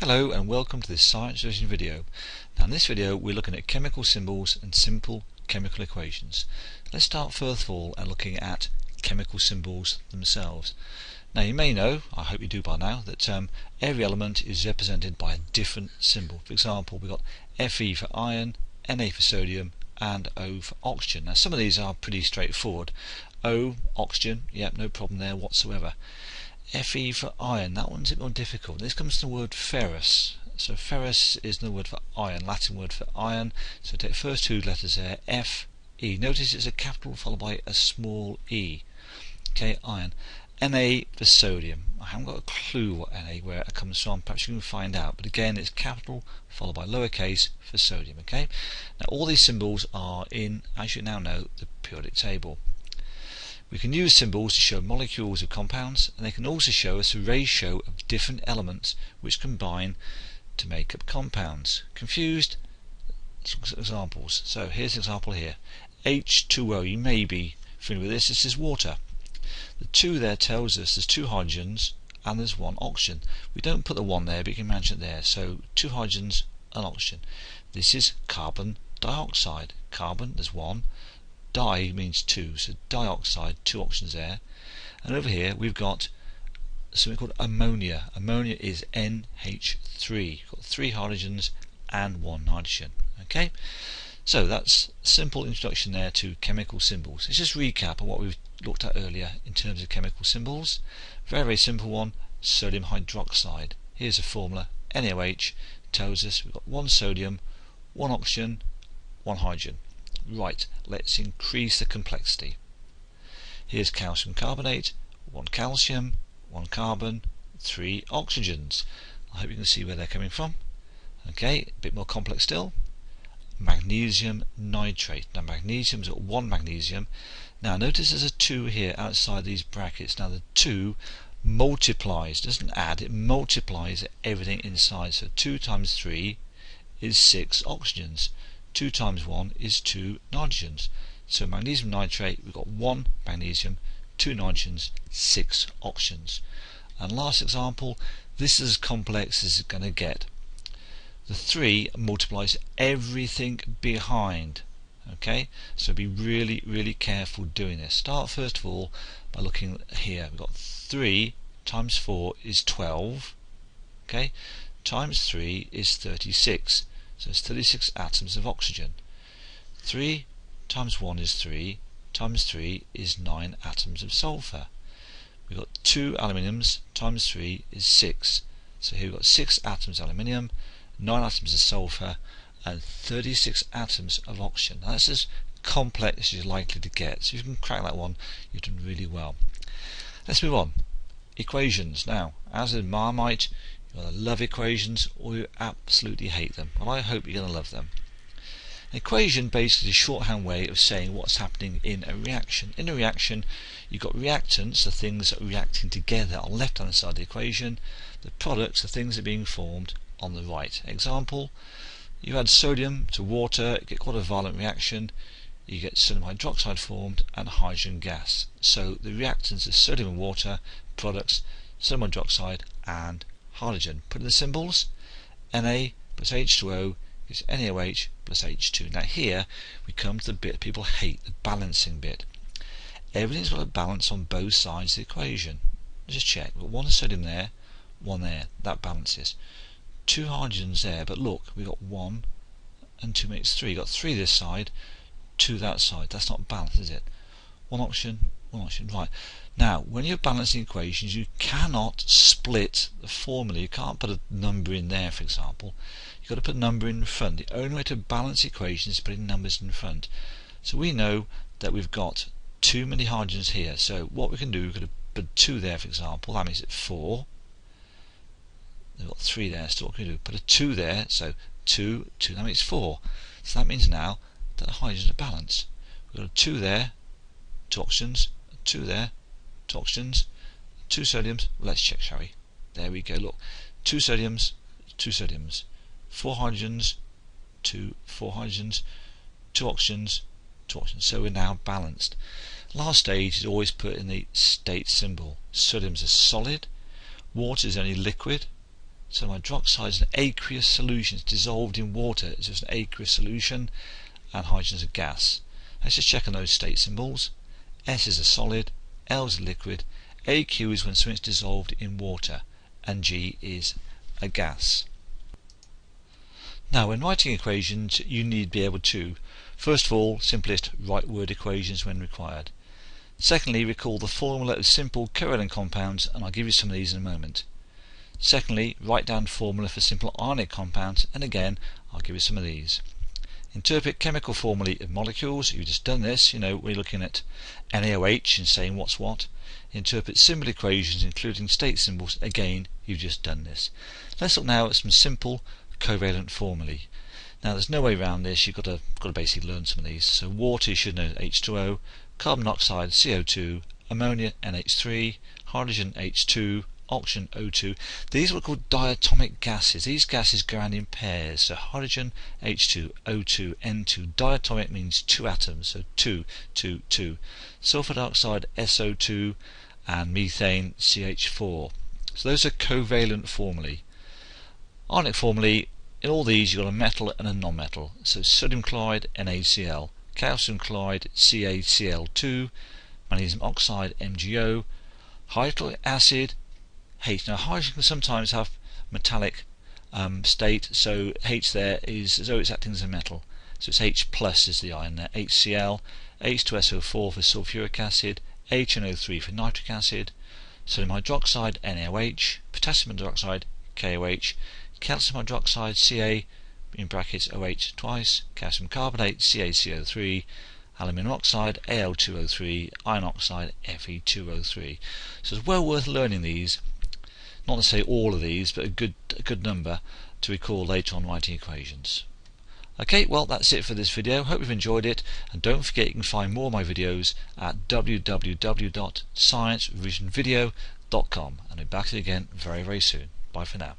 Hello and welcome to this science version video. Now in this video we're looking at chemical symbols and simple chemical equations. Let's start first of all at looking at chemical symbols themselves. Now you may know, I hope you do by now, that every element is represented by a different symbol. For example, we've got Fe for iron, Na for sodium and O for oxygen. Now some of these are pretty straightforward. O, oxygen, yep, no problem there whatsoever. Fe for iron, that one's a bit more difficult. This comes from the word ferrous. So ferrous is the word for iron, Latin word for iron. So take the first two letters there, F, E. Notice it's a capital followed by a small e. Okay, iron. Na for sodium. I haven't got a clue what Na, where it comes from. Perhaps you can find out. But again, it's capital followed by lowercase for sodium. Okay. Now all these symbols are in, as you now know, the periodic table. We can use symbols to show molecules of compounds, and they can also show us a ratio of different elements which combine to make up compounds. Confused? Examples. So here's an example here. H2O, you may be familiar with this. This is water. The 2 there tells us there's 2 hydrogens and there's 1 oxygen. We don't put the 1 there, but you can imagine it there. So 2 hydrogens and oxygen. This is carbon dioxide. Carbon, there's 1. Di means 2, so dioxide, 2 oxygens there. And over here we've got something called ammonia. Ammonia is NH3. You've got 3 hydrogens and 1 nitrogen. Okay, so that's a simple introduction there to chemical symbols. Let's just recap on what we've looked at earlier in terms of chemical symbols. Very simple one, sodium hydroxide. Here's a formula, NaOH, tells us we've got 1 sodium, 1 oxygen, 1 hydrogen. Right, let's increase the complexity. Here's calcium carbonate, 1 calcium, 1 carbon, 3 oxygens. I hope you can see where they're coming from. Okay, a bit more complex still. Magnesium nitrate. Now magnesium's got 1 magnesium. Now notice there's a 2 here outside these brackets. Now the 2 multiplies, doesn't add, it multiplies everything inside. So 2 times 3 is 6 oxygens. 2 times 1 is 2 nitrogens. So magnesium nitrate, we've got 1 magnesium, 2 nitrogens, 6 oxygens. And last example, this is as complex as it's going to get. The 3 multiplies everything behind. Okay, so be really careful doing this. Start first of all by looking here. We've got 3 times 4 is 12. Okay, times 3 is 36. So it's 36 atoms of oxygen. 3 times 1 is 3, times 3 is 9 atoms of sulfur. We've got 2 aluminiums, times 3 is 6. So here we've got 6 atoms of aluminium, 9 atoms of sulfur, and 36 atoms of oxygen. Now that's as complex as you're likely to get. So if you can crack that one, you've done really well. Let's move on. Equations. Now, as in Marmite, you either love equations or you absolutely hate them. Well, I hope you're going to love them. An equation basically is a shorthand way of saying what's happening in a reaction. In a reaction, you've got reactants, the things that are reacting together on the left hand side of the equation. The products, the things that are being formed on the right. Example, you add sodium to water, you get quite a violent reaction. You get sodium hydroxide formed and hydrogen gas. So the reactants are sodium and water, products, sodium hydroxide and hydrogen. Put in the symbols, Na plus H2O is NaOH plus H2. Now here we come to the bit people hate, the balancing bit. Everything's got a balance on both sides of the equation. Just check, we've got 1 sodium there, 1 there, that balances. 2 hydrogens there, but look, we've got 1 and 2 makes 3. You've got 3 this side, 2 that side. That's not balanced, is it? 1 oxygen, 1 oxygen. Right. Now, when you're balancing equations, you cannot split the formula. You can't put a number in there, for example. You've got to put a number in front. The only way to balance equations is putting numbers in front. So we know that we've got too many hydrogens here. So what we can do, we've got to put 2 there, for example. That makes it 4. We've got 3 there. So what can we do? Put a 2 there. So 2, 2. That makes 4. So that means now that the hydrogens are balanced. We've got a 2 there, 2 oxygens, 2 there, 2 oxygens, 2 sodiums. Well, let's check, shall we? There we go. Look, 2 sodiums, 2 sodiums, 4 hydrogens, 4 hydrogens, 2 oxygens, 2 oxygens. So we're now balanced. Last stage is always put in the state symbol. Sodium's a solid, water is only liquid, So my hydroxide is an aqueous solution. It's dissolved in water. It's just an aqueous solution, and hydrogen is a gas. Let's just check on those state symbols. S is a solid, L is a liquid, AQ is when something's dissolved in water, and G is a gas. Now, when writing equations, you need to be able to, first of all, simplest write word equations when required. Secondly, recall the formula of simple covalent compounds, and I'll give you some of these in a moment. Secondly, write down formula for simple ionic compounds, and again, I'll give you some of these. Interpret chemical formulae of molecules. You've just done this, we're looking at NaOH and saying what's what. Interpret symbol equations including state symbols. Again, you've just done this. Let's look now at some simple covalent formulae. Now, there's no way around this. You've got to basically learn some of these. So water, you should know H2O, carbon dioxide CO2, ammonia NH3, hydrogen H2, oxygen O2. These are what are called diatomic gases. These gases go around in pairs. So hydrogen H2, O2, N2. Diatomic means two atoms, so 2, 2, 2. Sulfur dioxide SO2 and methane CH4. So those are covalent formulae. Ionic formulae, in all these you've got a metal and a non-metal. So sodium chloride NaCl, calcium chloride CaCl2, magnesium oxide MgO, hydrochloric acid H. Now, hydrogen can sometimes have metallic state, so H there is as though it's acting as a metal. So it's H plus is the ion there. HCl, H2SO4 for sulfuric acid, HNO3 for nitric acid, sodium hydroxide NaOH, potassium hydroxide KOH, calcium hydroxide Ca in brackets OH twice, calcium carbonate CaCO3, aluminium oxide Al2O3, iron oxide Fe2O3. So it's well worth learning these. Not to say all of these, but a good number to recall later on writing equations. Okay, well, that's it for this video. Hope you've enjoyed it, and don't forget you can find more of my videos at www.sciencerevisionvideo.com, and I'll be back again very, very soon. Bye for now.